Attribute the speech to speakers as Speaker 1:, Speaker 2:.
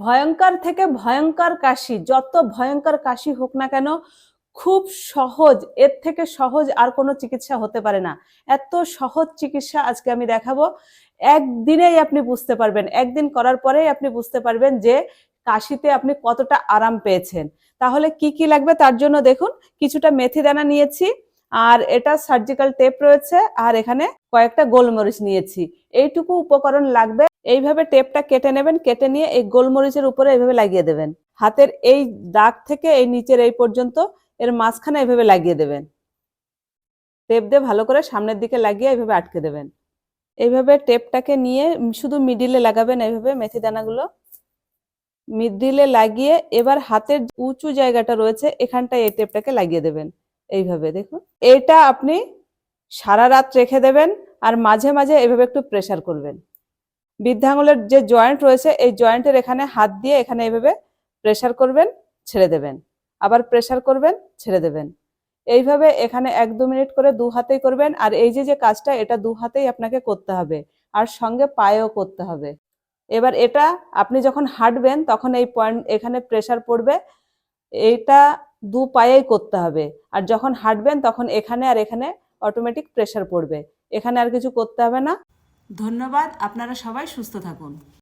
Speaker 1: ভয়ঙ্কর থেকে ভয়ঙ্কর কাশি, যত ভয়ঙ্কর কাশি হোক না কেন, খুব সহজ, এর থেকে সহজ আর কোনো চিকিৎসা হতে পারে না। এত সহজ চিকিৎসা আজকে আমি দেখাবো। একদিনেই আপনি বুঝতে পারবেন, একদিন করার পরেই আপনি বুঝতে পারবেন যে কাশিতে আপনি কতটা আরাম পেয়েছেন। তাহলে কি কি লাগবে তার জন্য দেখুন, কিছুটা মেথি দানা নিয়েছি, আর এটা সার্জিক্যাল টেপ রয়েছে, আর এখানে কয়েকটা গোলমরিচ নিয়েছি। এইটুকু উপকরণ লাগবে। এইভাবে টেপটা কেটে নেবেন, কেটে নিয়ে এই গোলমরিচের উপরে এইভাবে লাগিয়ে দেবেন। হাতের এই দাগ থেকে এই নিচের এই পর্যন্ত এর মাঝখানে এইভাবে লাগিয়ে দেবেন। টেপ দিয়ে ভালো করে সামনের দিকে লাগিয়ে এইভাবে আটকে দেবেন। এইভাবে টেপটাকে নিয়ে শুধু মিডিলে লাগাবেন, এইভাবে মেথি দানাগুলো মিডিলে লাগিয়ে এবার হাতের উঁচু জায়গাটা রয়েছে এখানটায় এই টেপটাকে লাগিয়ে দেবেন। এইভাবে দেখুন, এটা আপনি সারা রাত রেখে দেবেন, আর মাঝে মাঝে এইভাবে একটু প্রেসার করবেন। বৃদ্ধা আঙুলের যে জয়েন্ট রয়েছে এই জয়েন্টের এখানে হাত দিয়ে এখানে এইভাবে প্রেসার করবেন, ছেড়ে দেবেন, আবার প্রেসার করবেন, ছেড়ে দেবেন। এইভাবে এখানে 1-2 মিনিট করে দু হাতেই করবেন। আর এই যে যে কাজটা, এটা দু হাতেই আপনাকে করতে হবে, আর সঙ্গে পায়েও করতে হবে। এবার এটা আপনি যখন হাঁটবেন তখন এই পয়েন্ট এখানে প্রেসার পড়বে, এইটা দু পায়েই করতে হবে। আর যখন হাঁটবেন তখন এখানে আর এখানে অটোমেটিক প্রেসার পড়বে, এখানে আর কিছু করতে হবে না। ধন্যবাদ, আপনারা সবাই সুস্থ থাকুন।